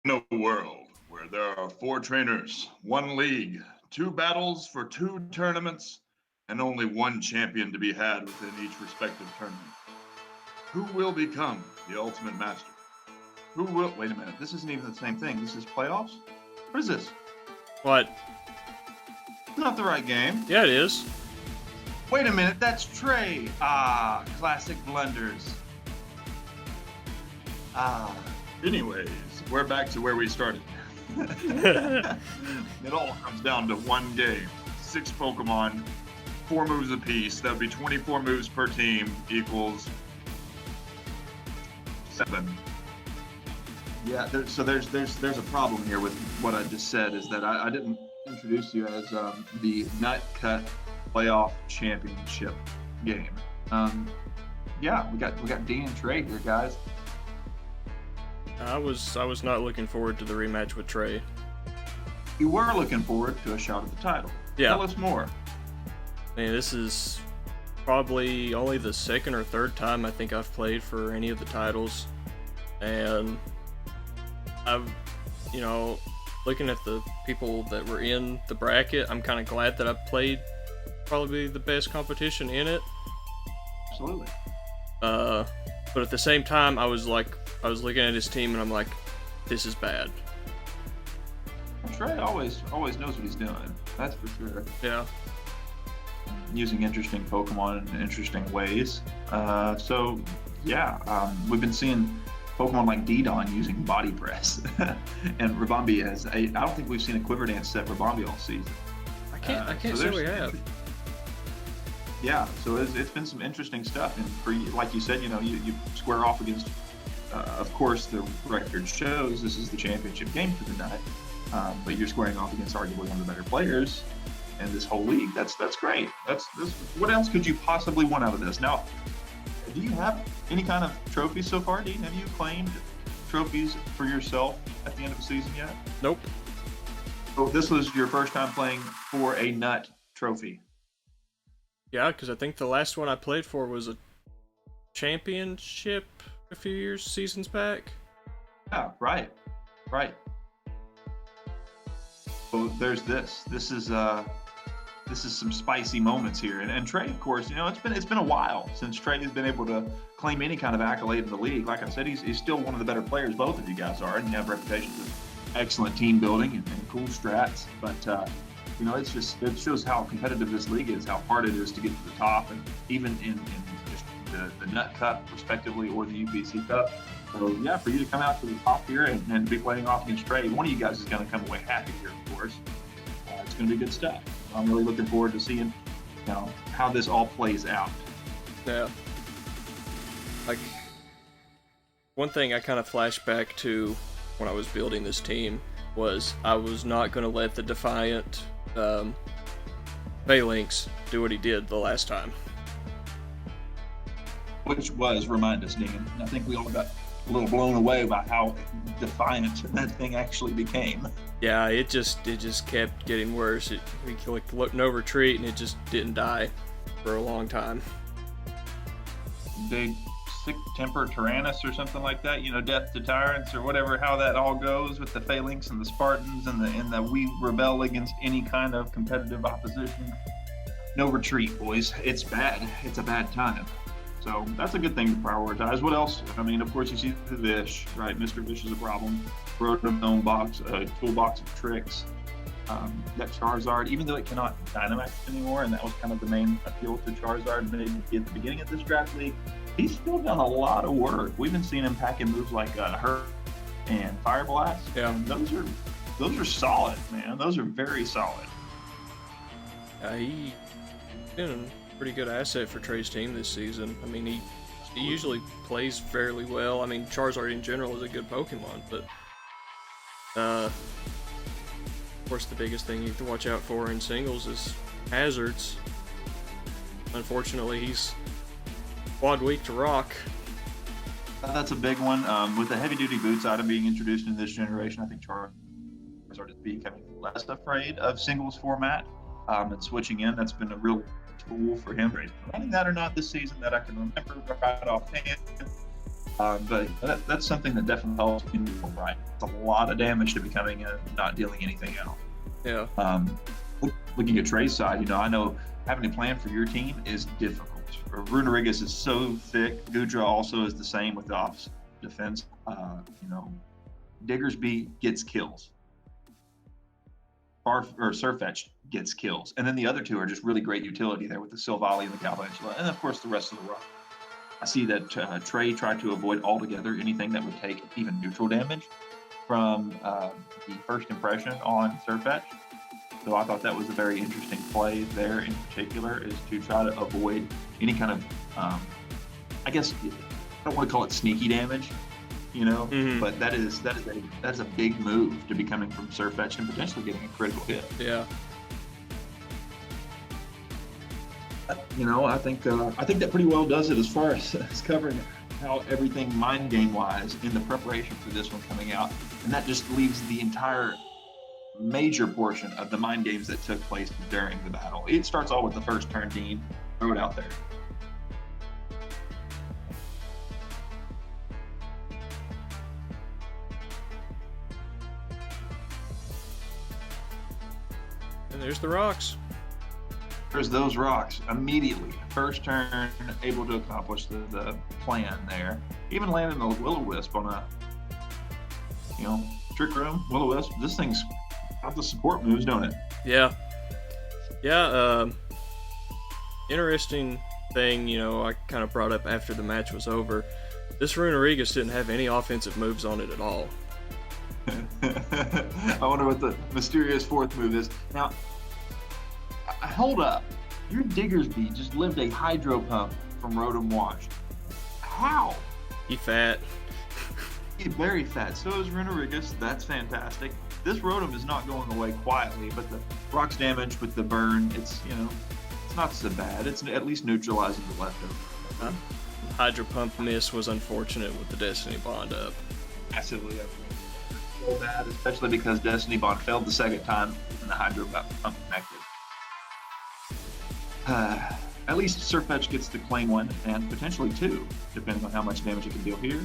In a world where there are 4 trainers, 1 league, 2 battles for 2 tournaments, and only 1 champion to be had within each respective tournament, who will become the ultimate master? Who will? Wait a minute. This isn't even the same thing. This is playoffs? What is this? What? It's not the right game. Yeah, it is. Wait a minute. That's Trey. Classic blunders. Anyways, we're back to where we started. It all comes down to 1 game, 6 Pokemon, 4 moves apiece. That would be 24 moves per team equals 7. Yeah, there's a problem here with what I just said, is that I didn't introduce you as the Nut Cut Playoff Championship game. Yeah, we got D and Trey here, guys. I was not looking forward to the rematch with Trey. You were looking forward to a shot at the title. Yeah. Tell us more. Man, this is probably only the second or third time I think I've played for any of the titles. And I've, looking at the people that were in the bracket, I'm kind of glad that I played probably the best competition in it. Absolutely. But at the same time, I was looking at his team and I'm like, this is bad. Trey always knows what he's doing. That's for sure. Yeah. Using interesting Pokemon in interesting ways. We've been seeing Pokemon like Didon using Body Press, and Rabambi has I don't think we've seen a Quiver Dance set Rabambi all season. I can't say we have. Yeah, so it's been some interesting stuff, and for like you said, you square off against. Of course, the record shows this is the championship game for the night, but you're squaring off against arguably one of the better players in this whole league. That's great. That's what else could you possibly want out of this? Now, do you have any kind of trophies so far, Dean? Have you claimed trophies for yourself at the end of the season yet? Nope. So this was your first time playing for a Nut trophy. Yeah, because I think the last one I played for was a championship a few seasons back. Yeah, right. So there's this. This is some spicy moments here, and Trey, of course, it's been a while since Trey has been able to claim any kind of accolade in the league. Like I said, he's still one of the better players. Both of you guys are, and you have reputations of excellent team building and cool strats. But it shows how competitive this league is, how hard it is to get to the top, and even in just the Nut Cup, respectively, or the UPC Cup. So yeah, for you to come out to the top here and be playing off against Trey, one of you guys is going to come away happy here, of course. It's going to be good stuff. I'm really looking forward to seeing, how this all plays out. Yeah. Like, one thing I kind of flashed back to when I was building this team was I was not going to let the Defiant Phalanx do what he did the last time. Which was, remind us, Dean, I think we all got a little blown away by how defiant that thing actually became. Yeah, it just kept getting worse. We looked no retreat, and it just didn't die for a long time. Big sick temper Tyrannus or something like that, death to tyrants or whatever, how that all goes with the Phalanx and the Spartans and the we rebel against any kind of competitive opposition. No retreat, boys. It's bad. It's a bad time. So that's a good thing to prioritize. What else? I mean, of course, you see the Vish, right? Mr. Vish is a problem. Rotom box, toolbox of tricks. That Charizard, even though it cannot Dynamax anymore, and that was kind of the main appeal to Charizard maybe at the beginning of this draft league, he's still done a lot of work. We've been seeing him packing moves like Hurt and Fire Blast. Yeah. And those are solid, man. Those are very solid. He's been a pretty good asset for Trey's team this season. I mean, he usually plays fairly well. I mean, Charizard in general is a good Pokemon, but of course the biggest thing you have to watch out for in singles is hazards. Unfortunately, he's quad weak to rock. That's a big one. With the heavy-duty boots item being introduced in this generation, I think Charizard is becoming less afraid of singles format and switching in. That's been a real tool for him. Running that or not this season that I can remember right offhand. But that's something that definitely helps in neutral, right? It's a lot of damage to be coming in and not dealing anything out. Yeah. Looking at Trey's side, I know having to plan for your team is difficult. Runerigus is so thick. Gudra also is the same with the opposite defense. Diggersby gets kills. Surfetch gets kills. And then the other two are just really great utility there with the Silvally and the Galvantula, and of course the rest of the rock. I see that Trey tried to avoid altogether anything that would take even neutral damage from the first impression on Surfetch. So I thought that was a very interesting play there in particular, is to try to avoid any kind of, I guess, I don't want to call it sneaky damage, but that's a big move to be coming from Surfetch and potentially getting a critical hit. Yeah. I think that pretty well does it as far as covering how everything mind game wise in the preparation for this one coming out, and that just leaves the entire major portion of the mind games that took place during the battle. It starts all with the first turn, Dean. Throw it out there. And there's the rocks. There's those rocks immediately. First turn, able to accomplish the plan there. Even landing a Will-O-Wisp on a, Trick Room, Will-O-Wisp. This thing's got the support moves, don't it? Yeah. Yeah, interesting thing, I kind of brought up after the match was over. This Runerigus didn't have any offensive moves on it at all. I wonder what the mysterious fourth move is. Now, hold up. Your Diggersby just lived a hydro pump from Rotom Wash. How? He fat. He's very fat. So is Runerigus. That's fantastic. This Rotom is not going away quietly, but the rocks damage with the burn, it's not so bad. It's at least neutralizing the leftover. Hydro Pump miss was unfortunate with the Destiny Bond up. Massively so bad, especially because Destiny Bond failed the second time and the Hydro Pump connected. At least Surfetch gets to claim one and potentially two, depending on how much damage it can deal here.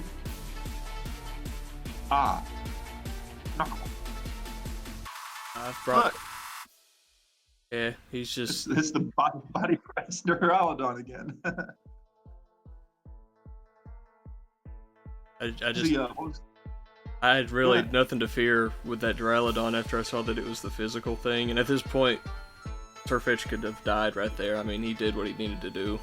Knuckle. Look. Yeah, he's just... It's the body press Duraludon again. I had really nothing to fear with that Duraludon after I saw that it was the physical thing, and at this point, Surfetch could have died right there. I mean, he did what he needed to do.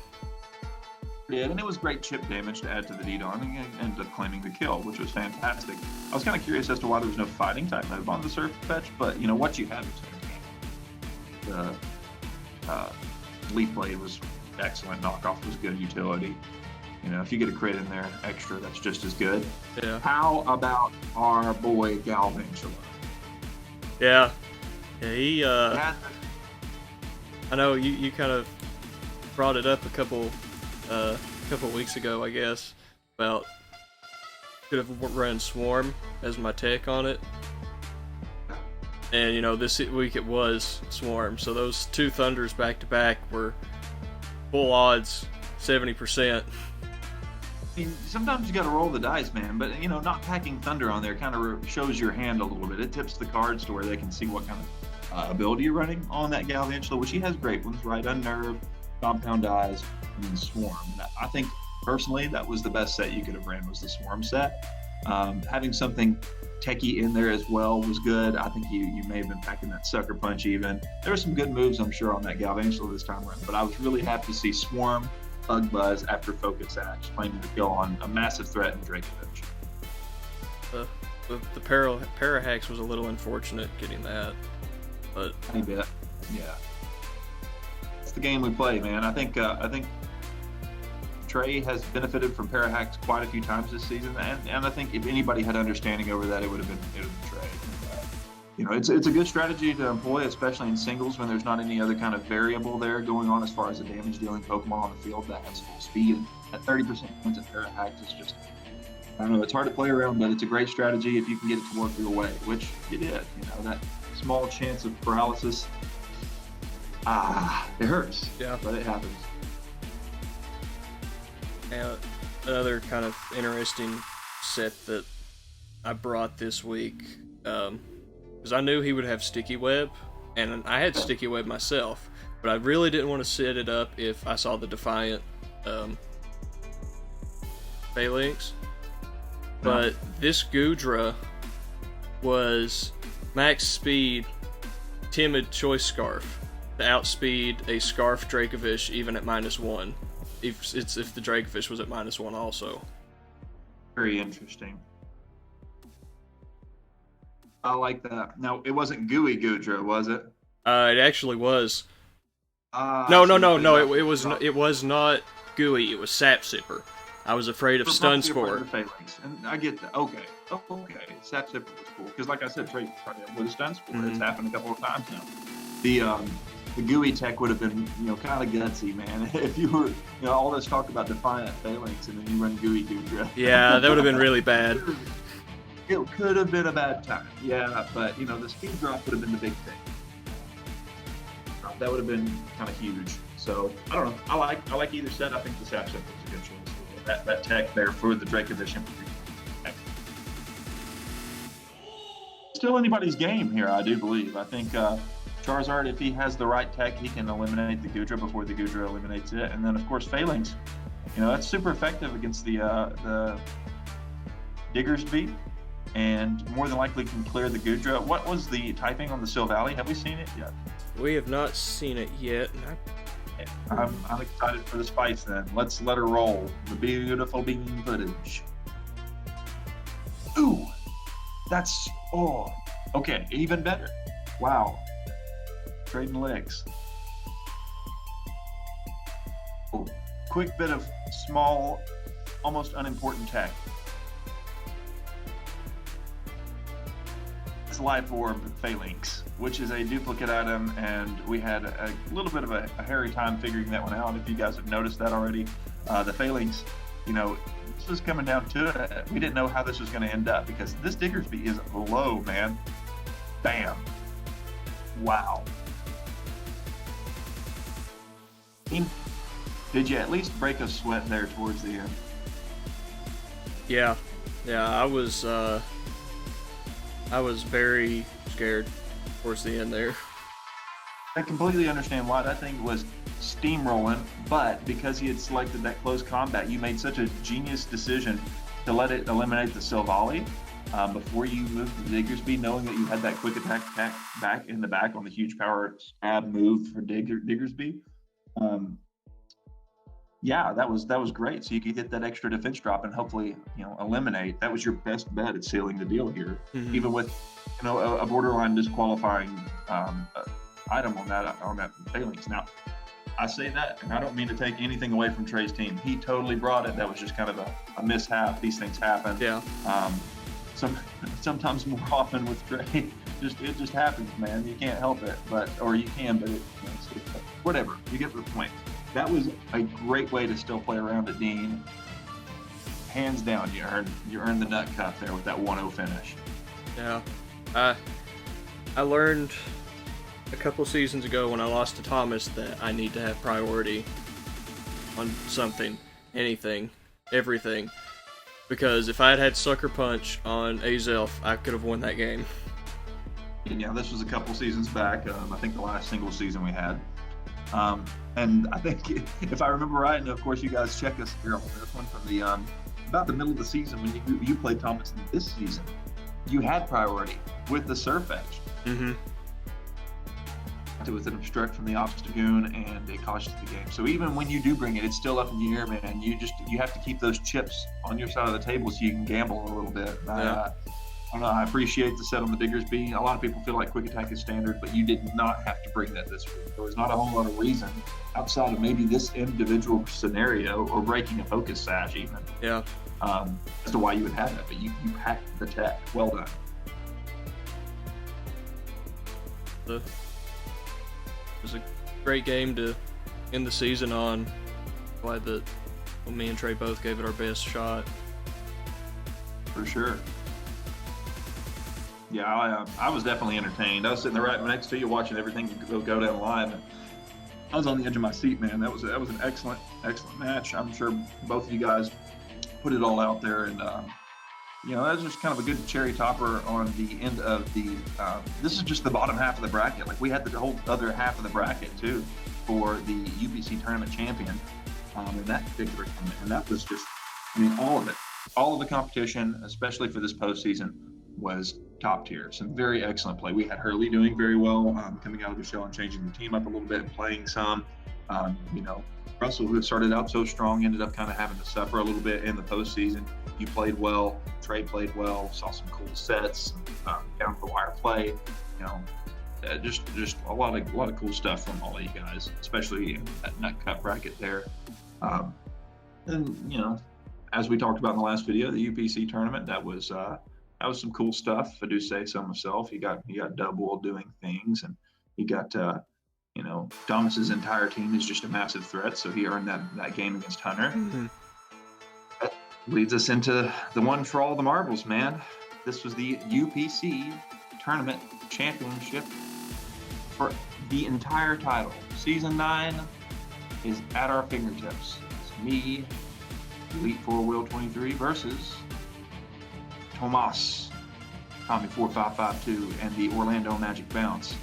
Yeah, and it was great chip damage to add to the Didon and ended up claiming the kill, which was fantastic. I was kind of curious as to why there was no fighting type move on the Surfetch, but what you had was entertaining. The Leaf Blade was excellent. Knockoff was good utility. If you get a crit in there extra, that's just as good. Yeah. How about our boy Galvantula? Yeah. Yeah, he, I know you kind of brought it up a couple weeks ago, I guess, about could have run Swarm as my take on it. And, this week it was Swarm, so those two Thunders back-to-back were full odds, 70%. I mean, sometimes you got to roll the dice, man, but, not packing Thunder on there kind of shows your hand a little bit. It tips the cards to where they can see what kind of ability you're running on that Galvantula, which he has great ones, right? Unnerve, Compound Eyes, and then Swarm. And I think, personally, that was the best set you could have ran, was the Swarm set. Having something techie in there as well was good. I think you may have been packing that Sucker Punch even. There were some good moves, I'm sure, on that Galvantula this time around, but I was really happy to see Swarm, Bug Buzz after Focus Sash, claiming the kill on a massive threat in Dracovic. The Parahax was a little unfortunate getting that, but I bet, yeah. It's the game we play, man. I think Trey has benefited from Parahax quite a few times this season, and I think if anybody had understanding over that, it would have been Trey. It's a good strategy to employ, especially in singles when there's not any other kind of variable there going on as far as a damage dealing Pokemon on the field that has full speed. At 30% points of Parahax is just, I don't know, it's hard to play around, but it's a great strategy if you can get it to work your way, which you did. That small chance of paralysis, it hurts. Yeah. But it happens. another kind of interesting set that I brought this week, because I knew he would have Sticky Web, and I had Sticky Web myself, but I really didn't want to set it up if I saw the Defiant Phalanx. But this Goodra was max speed, timid choice scarf to outspeed a Scarf Dracovish even at -1. If the Dracovish was at -1 also. Very interesting. I like that. Now, it wasn't Gooey Goodra, was it? It actually was. No. It was not Gooey. It was Sap Sipper. I was afraid of Stun Spore. And I get that. Okay. Sap Sipper was cool because, like I said, Trey with a Stun Spore. It's happened a couple of times now. The Gooey tech would have been, kind of gutsy, man. If you were, all this talk about Defiant Phalanx and then you run Gooey Goodra. Yeah, that would have been really bad. It could have been a bad time. Yeah, but the speed drop would have been the big thing. That would have been kind of huge. So I don't know. I like either set. I think the Sap Sipper was a good choice. That tech there for the Dracovish. Still anybody's game here, I do believe. I think Charizard, if he has the right tech, he can eliminate the Goodra before the Goodra eliminates it. And then, of course, Phalanx. That's super effective against the Diggersby, and more than likely can clear the Goodra. What was the typing on the Silvally? Have we seen it yet? We have not seen it yet. I'm excited for the spice then. Let's let her roll. The beautiful bean footage. Ooh, that's okay, even better. Wow, trading licks. Quick bit of small, almost unimportant tech. It's Life Orb Phalanx, which is a duplicate item, and we had a little bit of a hairy time figuring that one out. If you guys have noticed that already, the Phalanx, this was coming down to it. We didn't know how this was going to end up because this Diggersby is low, man. Bam. Wow. Did you at least break a sweat there towards the end? Yeah, I was very scared towards the end there. I completely understand why that thing was steamrolling, but because he had selected that close combat, you made such a genius decision to let it eliminate the Silvally before you moved to the Diggersby, knowing that you had that quick attack back in the back on the huge power stab move for Diggersby. Yeah, that was great. So you could hit that extra defense drop and hopefully, eliminate. That was your best bet at sealing the deal here, even with, a borderline disqualifying item on that Phalanx. Now, I say that, and I don't mean to take anything away from Trey's team. He totally brought it. That was just kind of a mishap. These things happen. Yeah. Sometimes more often with Trey, it just happens, man. You can't help it, or you can, but whatever. You get the point. That was a great way to still play around at Dean. Hands down, you earned the nut cup there with that 1-0 finish. Yeah. I learned a couple seasons ago when I lost to Thomas that I need to have priority on something, anything, everything. Because if I had Sucker Punch on Azelf, I could have won that game. Yeah, this was a couple seasons back. I think the last single season we had. And I think, if I remember right, and of course you guys check us here on this one from the about the middle of the season when you played Thomas in this season, you had priority with the Surf Edge. Mm-hmm. With an obstruct from the Obstagoon, and it costs you the game. So even when you do bring it, it's still up in the air, man. You have to keep those chips on your side of the table so you can gamble a little bit. Yeah. I don't know. I appreciate the set on the Diggersby. A lot of people feel like quick attack is standard, but you did not have to bring that this week. There was not a whole lot of reason outside of maybe this individual scenario or breaking a focus sash even. Yeah. As to why you would have that, but you hacked the tech. Well done. It was a great game to end the season on. Glad that me and Trey both gave it our best shot. For sure. Yeah, I was definitely entertained. I was sitting there right next to you watching everything go down live. And I was on the edge of my seat, man. That was an excellent match. I'm sure both of you guys put it all out there. And, that was just kind of a good cherry topper on the end of the, this is just the bottom half of the bracket. Like we had the whole other half of the bracket too for the UPC tournament champion in that particular tournament. And that was just, all of it. All of the competition, especially for this postseason, was top tier. Some very excellent play. We had Hurley doing very well, coming out of the shell and changing the team up a little bit and playing some. Russell, who had started out so strong, ended up kind of having to suffer a little bit in the postseason. You played well. Trey played well. Saw some cool sets, down the wire play. Just a lot of cool stuff from all of you guys, especially in that nut cut bracket there. As we talked about in the last video, the UPC tournament, that was some cool stuff. If I do say so myself. You got Double doing things, and you got Thomas's entire team is just a massive threat. So he earned that game against Hunter. Mm-hmm. That leads us into the one for all the marbles, man. This was the UPC tournament championship for the entire title. Season 9 is at our fingertips. It's me, Elite 4-Wheel 23 versus Tommy 4552 and the Orlando Magic Bounce.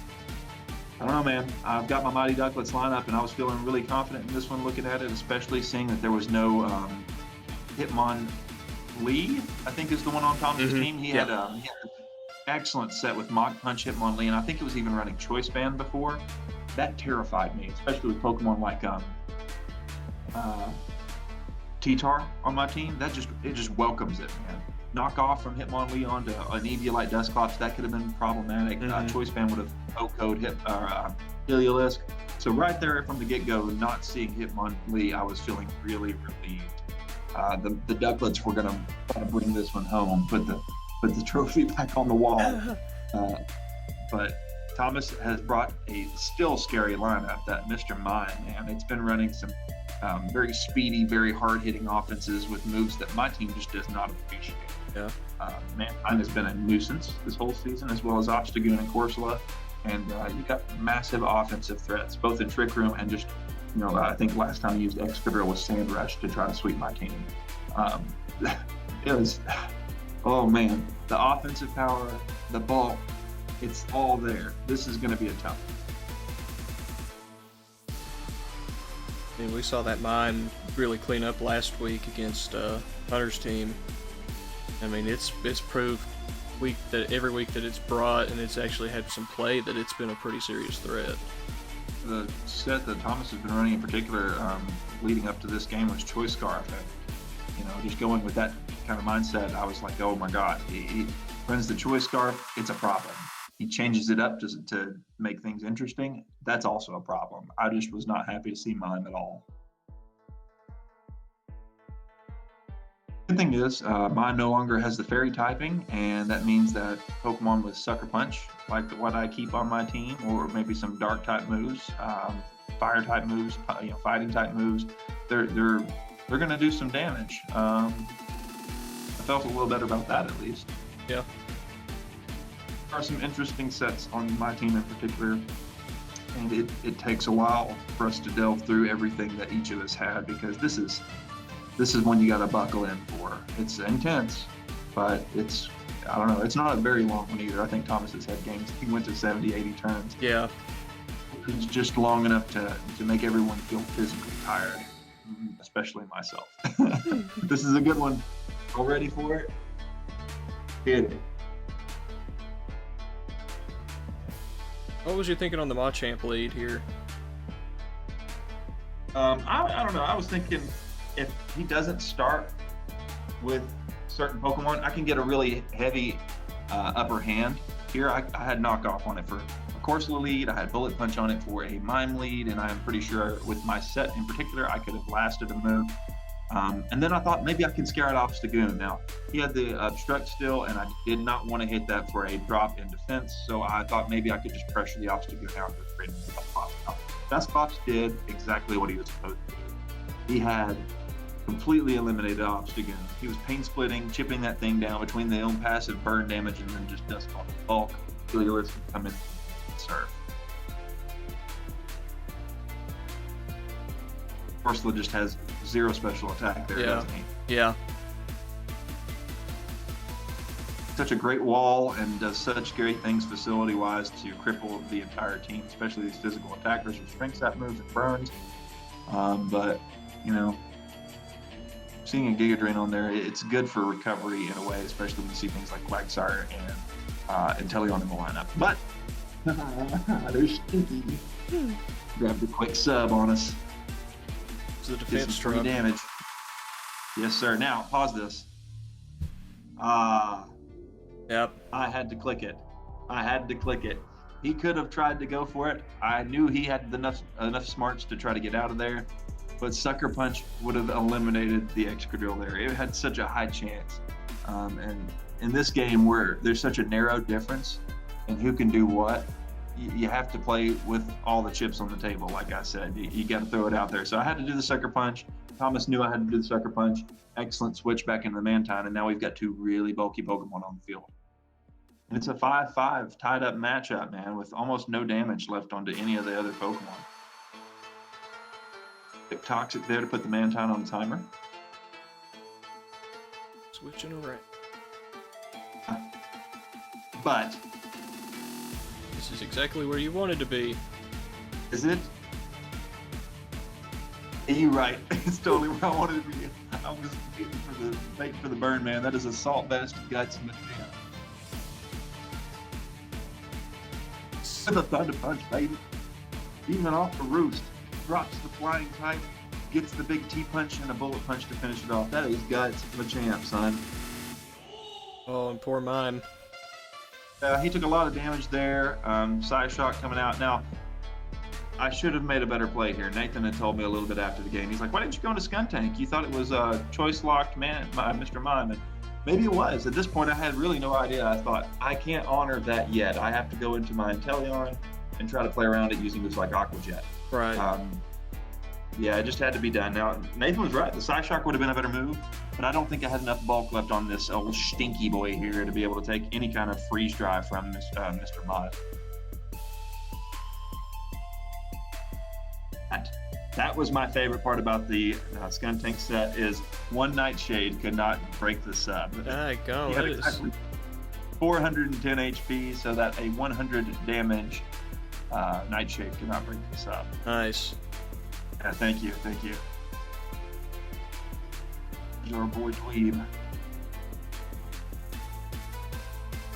I don't know, man. I've got my Mighty Ducklets lineup, and I was feeling really confident in this one looking at it, especially seeing that there was no Hitmon Lee, I think is the one on Tommy's team. He had an excellent set with Mach Punch, Hitmon Lee, and I think it was even running Choice Band before. That terrified me, especially with Pokemon like T-Tar on my team. It just welcomes it, man. Knockoff from Hitmonlee onto an Eviolite Dusclops, that could have been problematic. Choice Band would have O-code Heliolisk. So right there from the get-go, not seeing Hitmonlee, I was feeling really relieved. The Ducklets were going to try to bring this one home, put the trophy back on the wall. But Thomas has brought a still scary lineup, that Mr. Mime, man. It's been running some very speedy, very hard-hitting offenses with moves that my team just does not appreciate. Yeah. Mankind has been a nuisance this whole season, as well as Obstagoon and Corsola. And you got massive offensive threats, both in Trick Room and just, I think last time I used Excadrill with Sand Rush to try to sweep my team. It was, oh man, the offensive power, the bulk, it's all there. This is going to be a tough one. And we saw that mine really clean up last week against Hunter's team. I mean, it's proved every week that it's brought, and it's actually had some play, that it's been a pretty serious threat. The set that Thomas has been running in particular leading up to this game was Choice Scarf. And, just going with that kind of mindset, I was like, oh my God, he runs the Choice Scarf, it's a problem. He changes it up to make things interesting, that's also a problem. I just was not happy to see mine at all. Good thing is, mine no longer has the fairy typing, and that means that Pokemon with Sucker Punch, like what I keep on my team, or maybe some dark type moves, fire type moves, fighting type moves, they're going to do some damage. I felt a little better about that, at least. Yeah. There are some interesting sets on my team in particular, and it takes a while for us to delve through everything that each of us had, because this is one you got to buckle in for. It's intense, but it's not a very long one either. I think Thomas has had games, he went to 70, 80 turns. Yeah. It's just long enough to make everyone feel physically tired, especially myself. This is a good one. All ready for it? Hit it. What was you thinking on the Machamp lead here? I don't know. I was thinking, if he doesn't start with certain Pokemon, I can get a really heavy upper hand here. I had knockoff on it for a Corsola lead. I had Bullet Punch on it for a Mime lead, and I'm pretty sure with my set in particular, I could have lasted a move. And then I thought maybe I could scare out Obstagoon. Now, he had the Obstruct still, and I did not want to hit that for a drop in defense, so I thought maybe I could just pressure the Obstagoon out with creating a Dusclops. Dusclops did exactly what he was supposed to do. He had completely eliminated Obstagoon. He was pain splitting, chipping that thing down between the own passive burn damage and then just Dusclops bulk. Heliolisk would come in and serve. Corsola just has zero special attack there, doesn't he? Yeah. such a great wall and does such great things facility-wise to cripple the entire team, especially these physical attackers with strength set moves and burns. But, you know, seeing a Giga Drain on there, it's good for recovery in a way, especially when you see things like Quagsire and Inteleon in the lineup. But they're stinky. Grabbed a quick sub on us. It's the defense free damage. Yes, sir. Now, pause this. Yep. I had to click it. He could have tried to go for it. I knew he had enough smarts to try to get out of there, but Sucker Punch would have eliminated the Excadrill there. It had such a high chance. And in this game where there's such a narrow difference in who can do what, you have to play with all the chips on the table. Like I said, you got to throw it out there. So I had to do the Sucker Punch. Thomas knew I had to do the Sucker Punch. Excellent switch back into the Mantine, and now we've got two really bulky Pokemon on the field. And it's a 5-5 tied up matchup, man, with almost no damage left onto any of the other Pokemon. Big Toxic there to put the Mantine on the timer. Switching around. But this is exactly where you wanted to be. Is it? You're right. It's totally where I wanted to be. I was waiting for the burn, man. That is Assault Vest, Guts, and Machine. With a Thunder Punch, baby. Even off the roost. Drops the Flying type, gets the big T-Punch and a Bullet Punch to finish it off. That is Guts, Machamp, son. Oh, and poor Mime. He took a lot of damage there. Psyshock coming out. Now, I should have made a better play here. Nathan had told me a little bit after the game. He's like, why didn't you go into Skuntank? You thought it was choice locked man, Mr. Mime. And maybe it was. At this point, I had really no idea. I thought, I can't honor that yet. I have to go into my Inteleon and try to play around it using this like Aqua Jet. Right. Yeah, it just had to be done. Now, Nathan was right. The Psyshock would have been a better move, but I don't think I had enough bulk left on this old stinky boy here to be able to take any kind of freeze drive from Mr. Mime. That was my favorite part about the Skuntank set is one Nightshade could not break the sub. Go. He had exactly 410 HP, so that a 100 damage Nightshade could not break the sub. Nice. Yeah, thank you. Your boy Dweeb.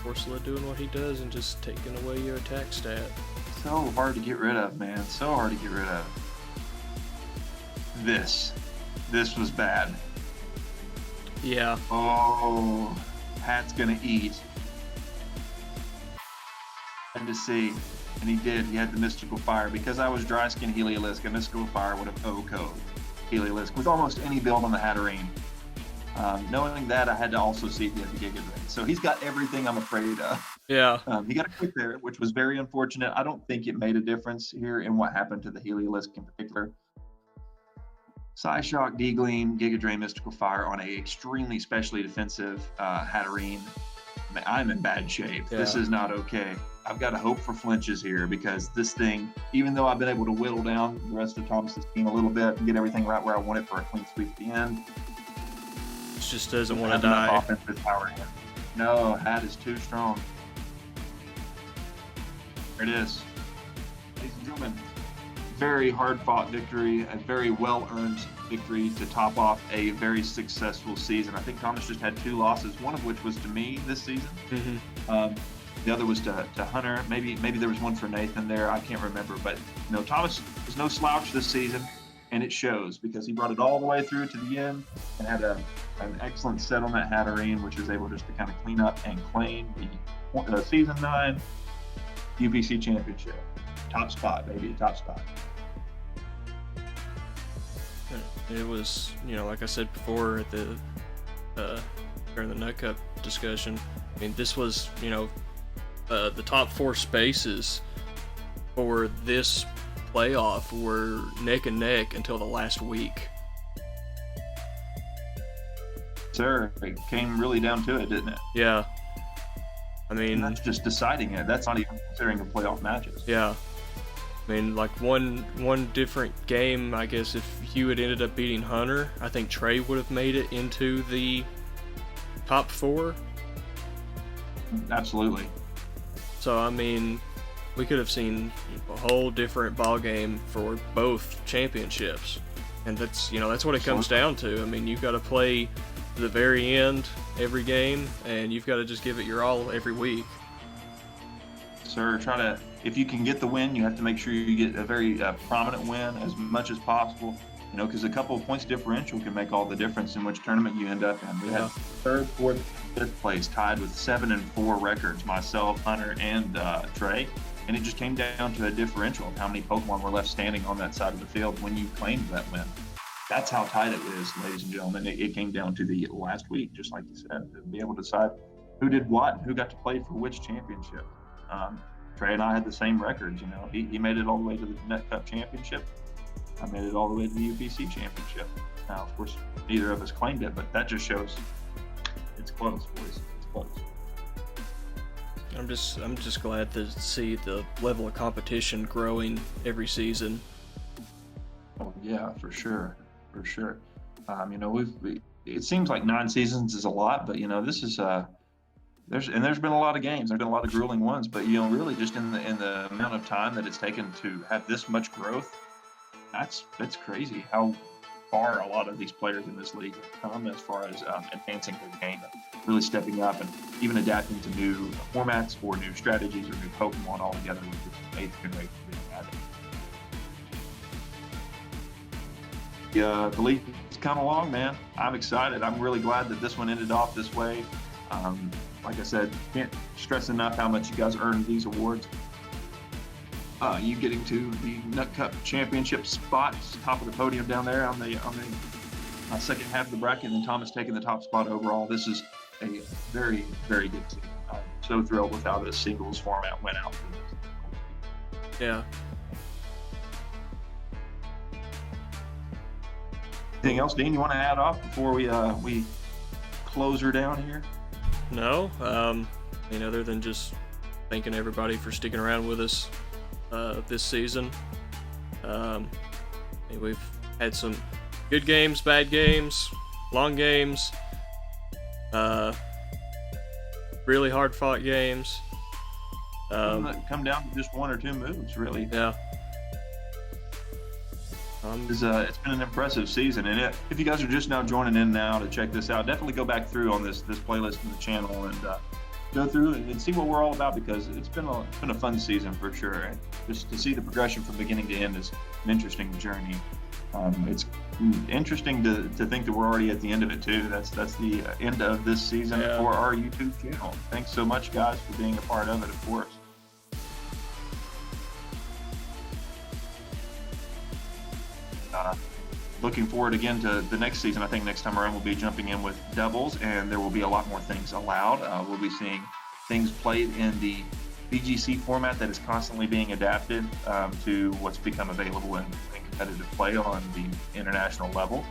Corsola doing what he does and just taking away your attack stat. So hard to get rid of, man. So hard to get rid of. This was bad. Yeah. Oh, Pat's gonna eat. And to see, and he did. He had the Mystical Fire. Because I was dry skin Heliolisk, a Mystical Fire would have OHKO'd Heliolisk with almost any build on the Hatterene. Knowing that, I had to also see if he had the Giga Drain. So he's got everything I'm afraid of. Yeah. He got a quick there, which was very unfortunate. I don't think it made a difference here in what happened to the Heliolisk in particular. Psyshock, D-Gleam, Giga Drain, Mystical Fire on a extremely specially defensive Hatterene. I'm in bad shape. Yeah. This is not okay. I've got to hope for flinches here because this thing, even though I've been able to whittle down the rest of Thomas's team a little bit and get everything right where I want it for a clean sweep at the end, It just doesn't want to die. Offensive power here. No, Hat is too strong. There it is. Ladies and gentlemen, very hard-fought victory, a very well-earned victory to top off a very successful season. I think Thomas just had 2 losses, one of which was to me this season. Mm-hmm. The other was to Hunter. Maybe there was one for Nathan there. I can't remember. But Thomas was no slouch this season, and it shows because he brought it all the way through to the end and had an excellent settlement Hatterene, which was able just to kind of clean up and claim the Season 9 UPC Championship. Top spot, baby, top spot. It was, like I said before at the during the Nut Cup discussion. I mean, this was, the top 4 spaces for this playoff were neck and neck until the last week. Sir, it came really down to it, didn't it? Yeah. I mean, and that's just deciding it. That's not even considering the playoff matches. Yeah. I mean, like one different game, I guess if Hugh had ended up beating Hunter, I think Trey would have made it into the top 4. Absolutely. So I mean, we could have seen a whole different ball game for both championships, and that's what it comes down to. I mean, you've got to play to the very end every game, and you've got to just give it your all every week. Sir, if you can get the win, you have to make sure you get a very prominent win as much as possible. Because a couple of points differential can make all the difference in which tournament you end up in. We had third, fourth, fifth place tied with 7-4 records, myself, Hunter, and Trey. And it just came down to a differential of how many Pokemon were left standing on that side of the field when you claimed that win. That's how tight it is, ladies and gentlemen. It came down to the last week, just like you said, to be able to decide who did what and who got to play for which championship. Trey and I had the same records. He made it all the way to the Net Cup Championship. I made it all the way to the UPC Championship. Now, of course, neither of us claimed it, but that just shows it's close, boys. It's close. I'm just glad to see the level of competition growing every season. Oh yeah, for sure. It seems like 9 seasons is a lot, but this is there's been a lot of games. There's been a lot of grueling ones, but really just in the amount of time that it's taken to have this much growth, that's crazy how far a lot of these players in this league have come as far as advancing their game, really stepping up and even adapting to new formats or new strategies or new Pokemon altogether with this 8th generation being added. The league is coming along, man. I'm excited. I'm really glad that this one ended off this way. Like I said, can't stress enough how much you guys earned these awards. You getting to the Nut Cup Championship spots, top of the podium down there on the second half of the bracket, and then Thomas taking the top spot overall. This is a very, very good team. I'm so thrilled with how this singles format went out. Yeah. Anything else, Dean, you want to add off before we close her down here? No. Other than just thanking everybody for sticking around with us this season. We've had some good games, bad games, long games, really hard fought games. Come down to just 1 or 2 moves, really. Yeah. It's been an impressive season, and if you guys are just now joining in now to check this out, definitely go back through on this playlist in the channel and go through and see what we're all about, because it's been a fun season for sure. And just to see the progression from beginning to end is an interesting journey. It's interesting to think that we're already at the end of it too. That's the end of this season for our YouTube channel. Thanks so much, guys, for being a part of it, of course. Looking forward again to the next season. I think next time around we'll be jumping in with doubles, and there will be a lot more things allowed. We'll be seeing things played in the BGC format that is constantly being adapted to what's become available in competitive play on the international level.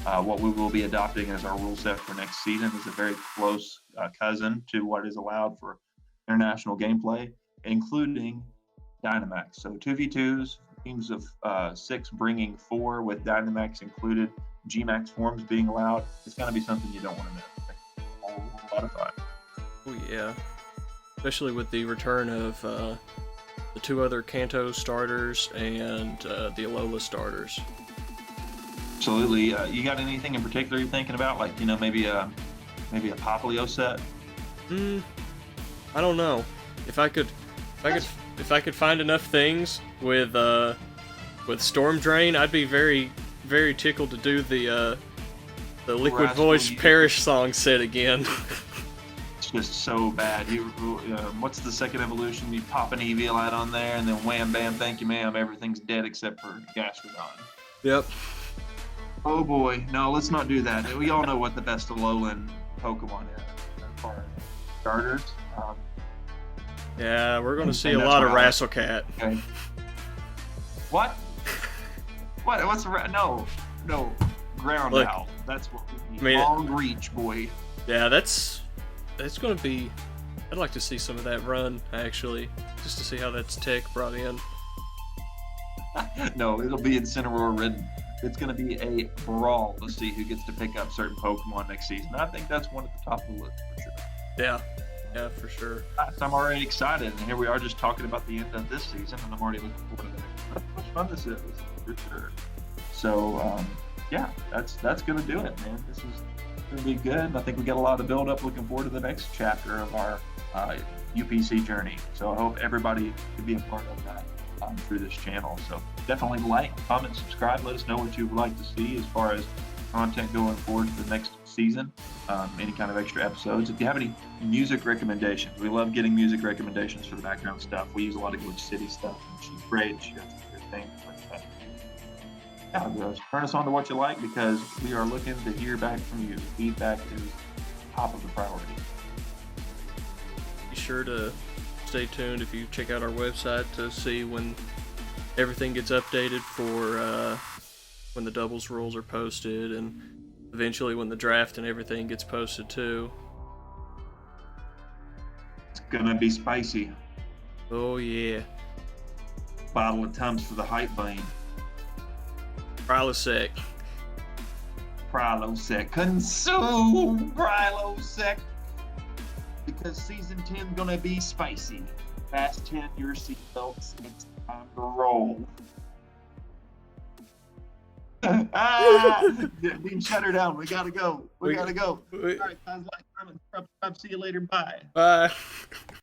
What we will be adopting as our rule set for next season is a very close cousin to what is allowed for international gameplay, including Dynamax. So 2v2s, teams of 6 bringing 4 with Dynamax included, Gmax forms being allowed. It's going to be something you don't want to miss. A whole lot of fun. Oh yeah, especially with the return of the 2 other Kanto starters and the Alola starters. Absolutely. You got anything in particular you're thinking about? Like, maybe a Popplio set? I don't know. If I could find enough things with Storm Drain, I'd be very, very tickled to do the Liquid Voice Perish song set again. It's just so bad. What's the second evolution? You pop an Eviolite on there, and then wham bam, thank you ma'am, everything's dead except for Gastrodon. Yep. Oh boy, no, let's not do that. We all know what the best Alolan Pokemon is as far as starters. Yeah, we're going to see a lot of Rasslecat. Okay. What? What's the no, ground Look, out. That's what we need. Long reach, boy. Yeah, that's going to be. I'd like to see some of that run actually, just to see how that's tech brought in. No, it'll be Incineroar ridden. It's going to be a brawl to see who gets to pick up certain Pokemon next season. I think that's one at the top of the list for sure. Yeah. Yeah, for sure. I'm already excited, and here we are just talking about the end of this season, and I'm already looking forward to the next. How much fun this is, for sure. So, yeah, that's going to do it, man. This is going to be good. I think we got a lot of build up. Looking forward to the next chapter of our UPC journey. So I hope everybody can be a part of that through this channel. So definitely like, comment, subscribe. Let us know what you would like to see as far as content going forward to the next season. Any kind of extra episodes. If you have any music recommendations, we love getting music recommendations for the background stuff. We use a lot of Glitch City stuff, and she's great. She does some good things. But, yeah, just turn us on to what you like, because we are looking to hear back from you. Feedback is top of the priority. Be sure to stay tuned if you check out our website to see when everything gets updated for when the doubles rules are posted, and eventually when the draft and everything gets posted too. It's gonna be spicy. Oh yeah. Bottle of Tums for the hype vein. Prilosec. Prilosec. Consume Prilosec. Because season 10 is gonna be spicy. Fasten your seatbelts. It's time to roll. Dean, shut her down. We gotta go. We gotta go. All right, guys, like, comment, subscribe. See you later. Bye. Bye.